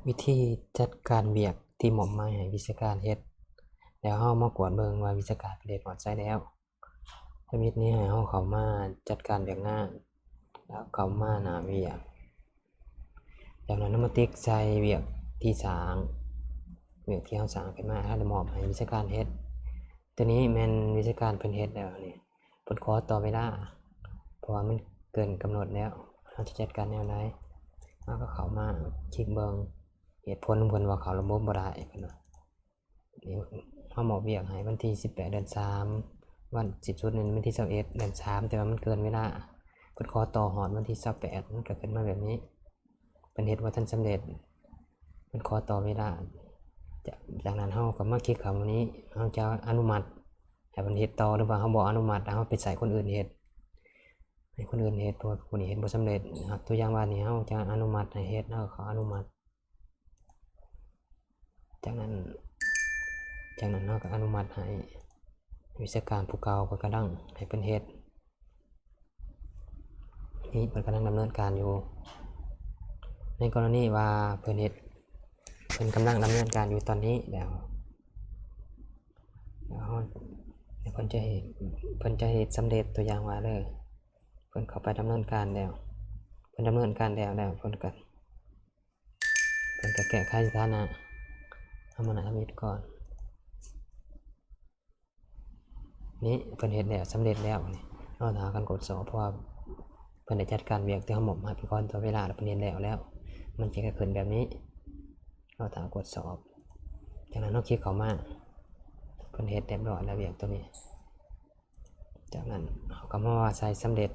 วิธีจัดการเวียกที่หม่อมหมายให้วิชาการเฮ็ดแล้วเฮามากวดเบิ่งว่าวิชาการเฮ็ดฮอดไสแล้วสมิดนี้ให้เฮาเข้ามาจัดการเวียกงานแล้วเข้ามาหน้าเวียกจากนั้นมาติ๊กใส่เวียกที่สร้างเวียกที่เฮาสร้างขึ้นมาแล้วมอบให้วิชาการเฮ็ดตัวนี้แม่นวิชาการเพิ่นเฮ็ดแล้วนี่เพิ่นขอต่อเวลาเพราะว่ามันเกินกำหนดแล้วเฮาจะจัดการแนวใดเฮาก็เข้ามาคลิกเบิ่งเหตุผลของเพิ่นว่าเข้าระบบบ่ได้เพิ่นว่านี่เฮามอบเวียกให้วันที่18เดือน3วันสิ้นสุดนั้นวันที่21เดือน3แต่ว่ามันเกินเวลาเพิ่นขอต่อฮอดวันที่28มันก็ขึ้นมาแบบนี้เพิ่นเฮ็ดบ่ทันสำเร็จเพิ่นขอต่อเวลาจากนั้นเฮาก็มาคลิกคำนี้เฮาจะอนุมัติให้เพิ่นเฮ็ดต่อหรือว่าเฮาบ่อนุมัติเฮาไปใส่คนอื่นเฮ็ดให้คนอื่นเฮ็ดเพราะผู้นี้เฮ็ดบ่สำเร็จตัวอย่างว่านี่เฮาจะอนุมัติให้เฮ็ดเฮาขออนุมัติจากนั้นเฮาก็อนุมัติให้วิชาการผู้เก่าเพิ่นกำลังให้เพิ่นเฮ็ดนี่เพิ่นกำลังดำเนินการอยู่ในกรณีว่าเพิ่นกำลังดำเนินการอยู่ตอนนี้แล้วเพิ่นจะเฮ็ดสำเร็จตัวอย่างว่าเด้อเพิ่นเข้าไปดำเนินการแล้วเพิ่นดำเนินการแล้วเพิ่นก็แก้ไขสถานะเอามาหน้ามิดก่อนนี่เพิ่นเฮ็ดแล้วสำเร็จแล้วนี่เฮาหากันกดสอบเพราะว่าเพิ่นได้จัดการเวียกที่เฮาหมอบหมายไปก่อนต่อเวลาแล้วเพิ่นเฮ็ดแล้วมันจะขึ้นแบบนี้เราถามกดสอบจากนั้นเราคลิกเข้ามาเพิ่นเฮ็ดเรียบร้อยแล้วเวียกตัวนี้จากนั้นเขาก็มาว่าใส่สำเร็จ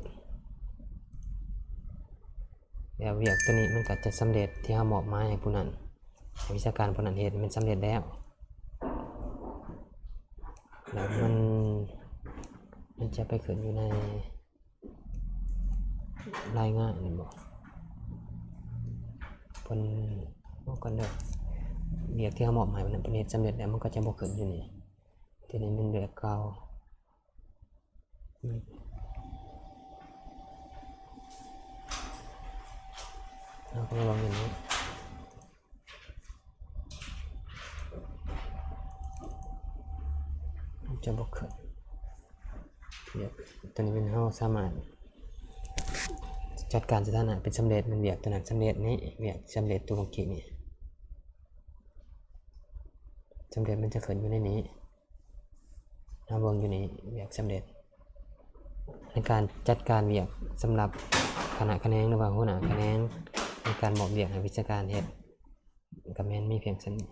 แล้วเวียกตัวนี้มันก็จะสำเร็จที่เฮามอบหมายให้ผู้นั้นวิชาการผู้นั้นเฮ็ดมันสำเร็จแล้วมันจะไปขึ้นอยู่ในรายงานนี่บ่เพิ่นบอกกันเด้อเวียกที่เฮามอบหมายผู้นั้นเพิ่นเฮ็ดสำเร็จแล้วมันก็จะบ่ขึ้นอยู่นี่ทีนี้มันเวียกเก่าเราก็ลองอย่างนี้จะบ่ขึ้นเวียกตัวนี้เป็นเฮาสามารถจัดการสถานะเป็นสำเร็จมันเวียกตัวนั้นสำเร็จนี้เวียกสำเร็จตัวเมื่อกี้นี่สำเร็จมันจะขึ้นอยู่ในนี้เราเบิ่งอยู่นี่เวียกสำเร็จในการจัดการเวียกสำหรับคณะคะแนนหรือว่าหัวหน้าคะแนนในการมอบเวียกให้วิชาการเฮ็ดก็แม่นมีเพียงเท่านี้